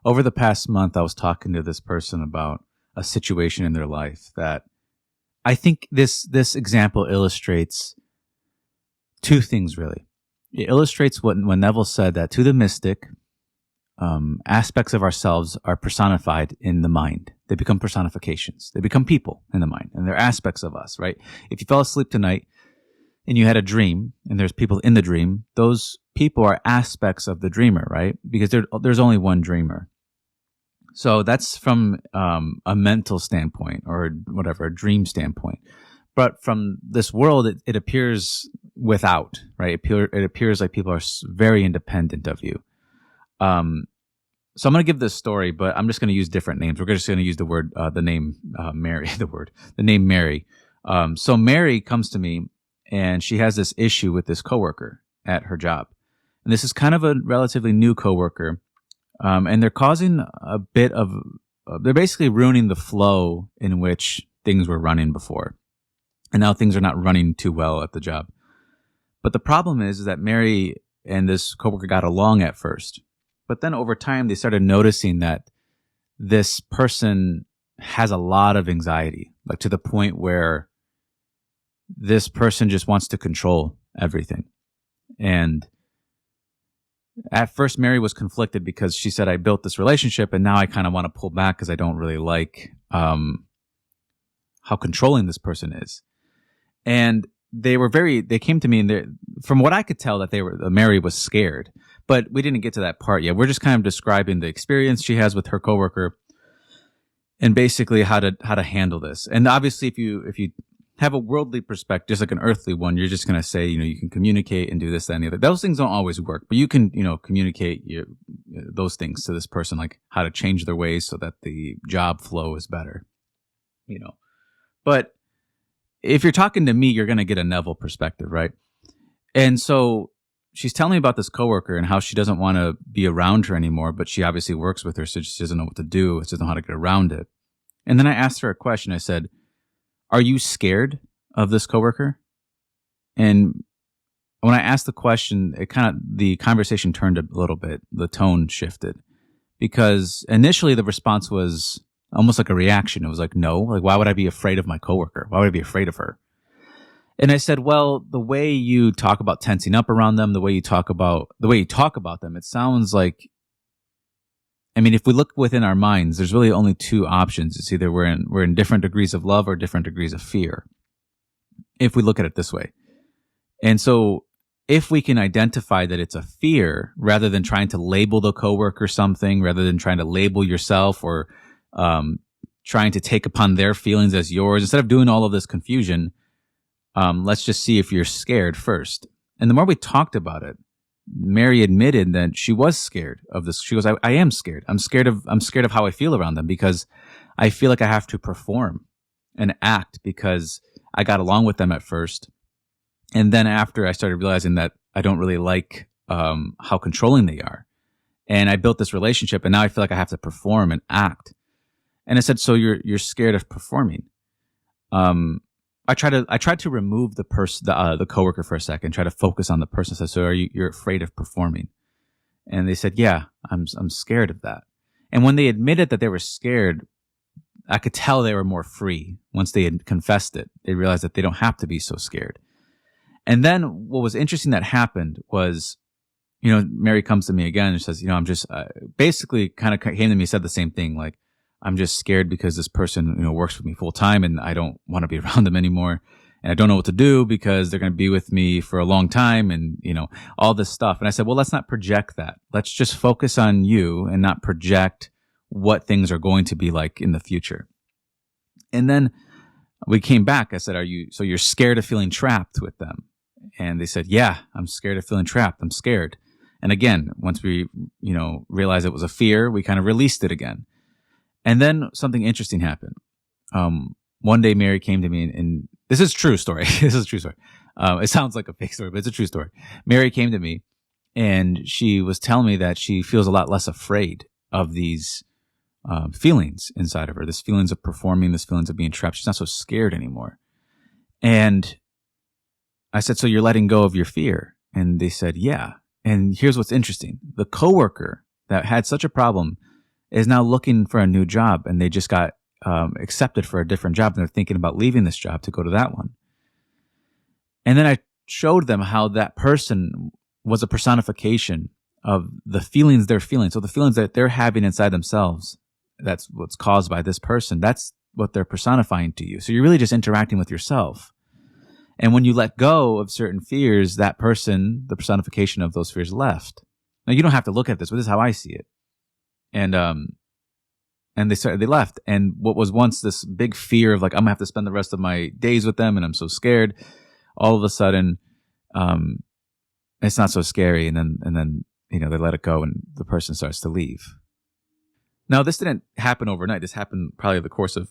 over the past month, I was talking to this person about a situation in their life that I think this example illustrates two things really. It illustrates what when Neville said that to the mystic, aspects of ourselves are personified in the mind. They become personifications. They become people in the mind, and they're aspects of us, right? If you fell asleep tonight and you had a dream, and there's people in the dream, those people are aspects of the dreamer, right? Because there's only one dreamer. So that's from a mental standpoint or whatever, a dream standpoint. But from this world, it appears without, right? It appears like people are very independent of you. So I'm going to give this story, but I'm just going to use different names. We're just going to use the name Mary, the name Mary. So Mary comes to me and she has this issue with this coworker at her job. And this is kind of a relatively new coworker. And they're causing a bit of, they're basically ruining the flow in which things were running before. And now things are not running too well at the job. But the problem is that Mary and this coworker got along at first. But then over time, they started noticing that this person has a lot of anxiety, like to the point where this person just wants to control everything. And at first, Mary was conflicted because she said, I built this relationship and now I kind of want to pull back because I don't really like how controlling this person is. And they came to me and from what I could tell that Mary was scared, but we didn't get to that part yet. We're just kind of describing the experience she has with her coworker and basically how to handle this. And obviously if you have a worldly perspective, just like an earthly one, you're just going to say, you can communicate and do this, that, and the other. Those things don't always work, but you can, communicate those things to this person, like how to change their ways so that the job flow is better, But if you're talking to me, you're going to get a Neville perspective, right? And so she's telling me about this coworker and how she doesn't want to be around her anymore, but she obviously works with her, so she doesn't know what to do. She doesn't know how to get around it. And then I asked her a question. I said, are you scared of this coworker? And when I asked the question, the conversation turned a little bit. The tone shifted because initially the response was almost like a reaction. It was like, no, like, why would I be afraid of my coworker? Why would I be afraid of her? And I said, well, the way you talk about tensing up around them, the way you talk about them, it sounds like, if we look within our minds, there's really only two options. It's either we're in different degrees of love or different degrees of fear, if we look at it this way. And so if we can identify that it's a fear, rather than trying to label the coworker something, rather than trying to label yourself or trying to take upon their feelings as yours, instead of doing all of this confusion, let's just see if you're scared first. And the more we talked about it, Mary admitted that she was scared of this. She goes, I am scared. I'm scared of how I feel around them because I feel like I have to perform and act because I got along with them at first. And then after I started realizing that I don't really like how controlling they are. And I built this relationship and now I feel like I have to perform and act. And I said, so you're scared of performing. I tried to remove the coworker for a second, try to focus on the person. I said, so you're afraid of performing? And they said, yeah, I'm scared of that. And when they admitted that they were scared, I could tell they were more free. Once they had confessed it, they realized that they don't have to be so scared. And then what was interesting that happened was, Mary comes to me again and says, I'm just basically kind of came to me, said the same thing, like, I'm just scared because this person, works with me full time and I don't want to be around them anymore. And I don't know what to do because they're going to be with me for a long time and, all this stuff. And I said, well, let's not project that. Let's just focus on you and not project what things are going to be like in the future. And then we came back. I said, so you're scared of feeling trapped with them? And they said, yeah, I'm scared of feeling trapped. I'm scared. And again, once we, realized it was a fear, we kind of released it again. And then something interesting happened. One day Mary came to me and this is a true story. This is a true story. It sounds like a fake story, but it's a true story. Mary came to me and she was telling me that she feels a lot less afraid of these feelings inside of her, this feelings of performing, this feelings of being trapped. She's not so scared anymore. And I said, so you're letting go of your fear? And they said, yeah. And here's what's interesting. The coworker that had such a problem is now looking for a new job, and they just got accepted for a different job, and they're thinking about leaving this job to go to that one. And then I showed them how that person was a personification of the feelings they're feeling. So the feelings that they're having inside themselves, that's what's caused by this person. That's what they're personifying to you. So you're really just interacting with yourself. And when you let go of certain fears, that person, the personification of those fears, left. Now you don't have to look at this, but this is how I see it. And they left. And what was once this big fear of like, I'm gonna have to spend the rest of my days with them and I'm so scared, all of a sudden, it's not so scary. And then, they let it go and the person starts to leave. Now, this didn't happen overnight. This happened probably over the course of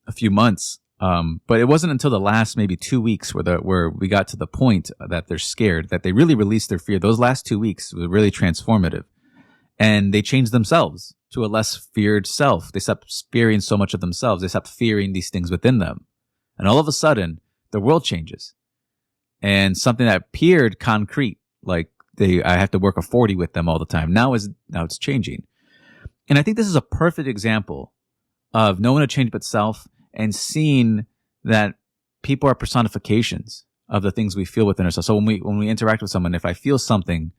a few months. But it wasn't until the last maybe 2 weeks where we got to the point that they're scared, that they really released their fear. Those last 2 weeks were really transformative. And they changed themselves to a less feared self. They stopped fearing so much of themselves. They stopped fearing these things within them. And all of a sudden, the world changes. And something that appeared concrete, like I have to work a 40 with them all the time, now it's changing. And I think this is a perfect example of knowing a change but self and seeing that people are personifications of the things we feel within ourselves. So when we interact with someone, if I feel something,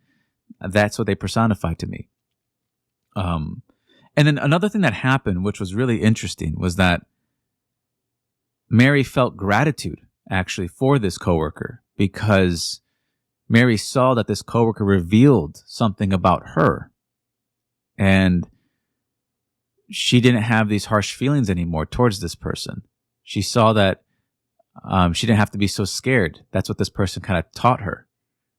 that's what they personify to me. And then another thing that happened, which was really interesting, was that Mary felt gratitude actually for this coworker, because Mary saw that this coworker revealed something about her. And she didn't have these harsh feelings anymore towards this person. She saw that she didn't have to be so scared. That's what this person kind of taught her.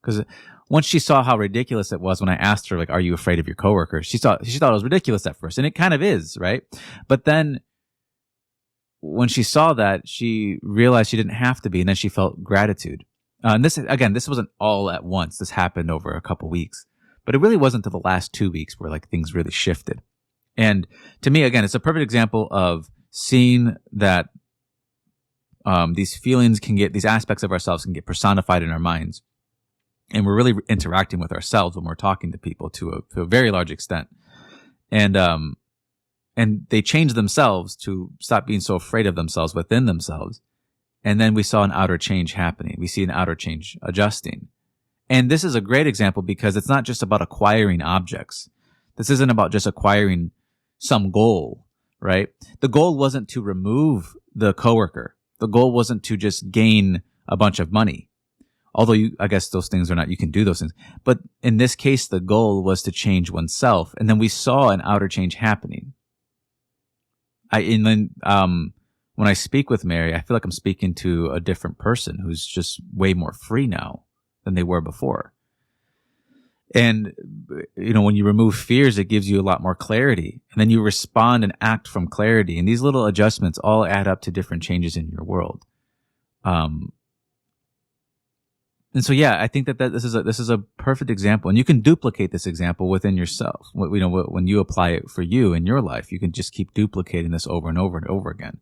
Because once she saw how ridiculous it was when I asked her, like, are you afraid of your coworker? She thought it was ridiculous at first, and it kind of is, right? But then when she saw that, she realized she didn't have to be, and then she felt gratitude. And this wasn't all at once. This happened over a couple weeks, but it really wasn't until the last 2 weeks where like things really shifted. And to me, again, it's a perfect example of seeing that these feelings these aspects of ourselves can get personified in our minds. And we're really interacting with ourselves when we're talking to people to a very large extent. And they change themselves to stop being so afraid of themselves within themselves. And then we saw an outer change happening. We see an outer change adjusting. And this is a great example because it's not just about acquiring objects. This isn't about just acquiring some goal, right? The goal wasn't to remove the coworker. The goal wasn't to just gain a bunch of money. Although I guess those things you can do those things. But in this case, the goal was to change oneself. And then we saw an outer change happening. When I speak with Mary, I feel like I'm speaking to a different person who's just way more free now than they were before. And, when you remove fears, it gives you a lot more clarity. And then you respond and act from clarity. And these little adjustments all add up to different changes in your world. And so, yeah, I think that this is a perfect example. And you can duplicate this example within yourself. When you apply it for you in your life, you can just keep duplicating this over and over and over again.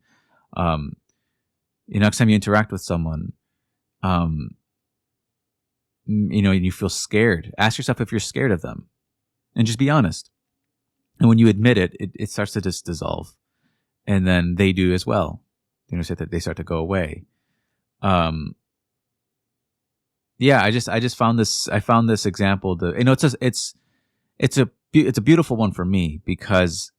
Next time you interact with someone, you feel scared, ask yourself if you're scared of them and just be honest. And when you admit it, it starts to just dissolve, and then they do as well. They start to go away. Yeah, I just found this. I found this example. It's a beautiful one for me because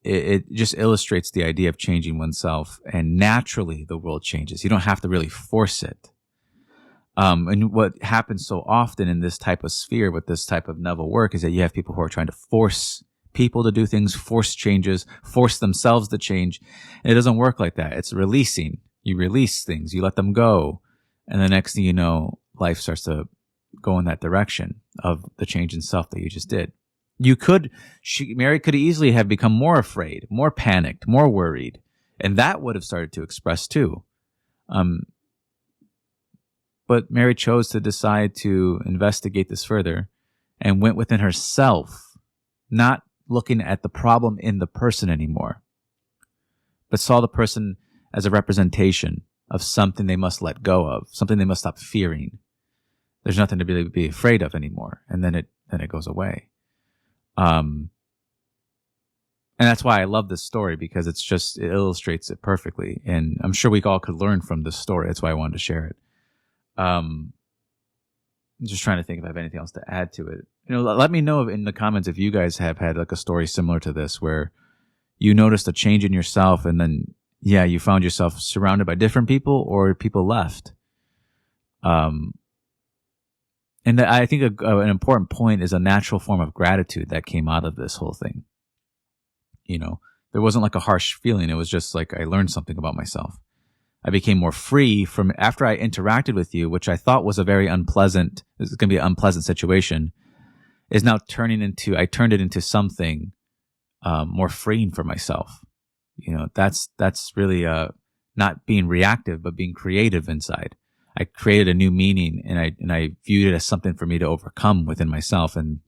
it just illustrates the idea of changing oneself, and naturally the world changes. You don't have to really force it. And what happens so often in this type of sphere with this type of Neville work is that you have people who are trying to force people to do things, force changes, force themselves to change. And it doesn't work like that. It's releasing. You release things, you let them go. And the next thing you know, life starts to go in that direction of the change in self that you just did. Mary could easily have become more afraid, more panicked, more worried. And that would have started to express too. But Mary chose to decide to investigate this further and went within herself, not looking at the problem in the person anymore, but saw the person as a representation of something they must let go of, something they must stop fearing. There's nothing to really be afraid of anymore. And then it goes away. And that's why I love this story, because it illustrates it perfectly. And I'm sure we all could learn from this story. That's why I wanted to share it. I'm just trying to think if I have anything else to add to it. Let me know in the comments if you guys have had like a story similar to this, where you noticed a change in yourself and then, you found yourself surrounded by different people or people left. And I think an important point is a natural form of gratitude that came out of this whole thing. There wasn't like a harsh feeling. It was just like I learned something about myself. I became more free from after I interacted with you, which I thought was a very unpleasant, this is going to be an unpleasant situation, is now I turned it into something more freeing for myself. That's really not being reactive, but being creative inside. I created a new meaning, and I viewed it as something for me to overcome within myself, and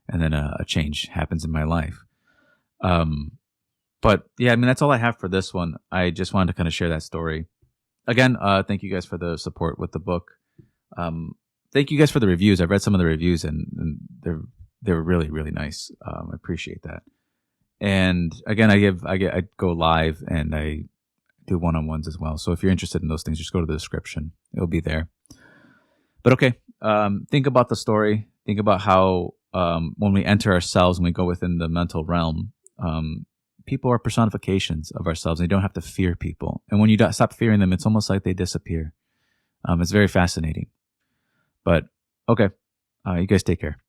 then a change happens in my life. But yeah, that's all I have for this one. I just wanted to kind of share that story. Again, thank you guys for the support with the book. Thank you guys for the reviews. I've read some of the reviews, and they're really, really nice. I appreciate that. And again, I go live and I do one-on-ones as well. So if you're interested in those things, just go to the description. It'll be there. But okay, think about the story. Think about how when we enter ourselves, when we go within the mental realm, people are personifications of ourselves. And you don't have to fear people. And when you stop fearing them, it's almost like they disappear. It's very fascinating. But okay, you guys take care.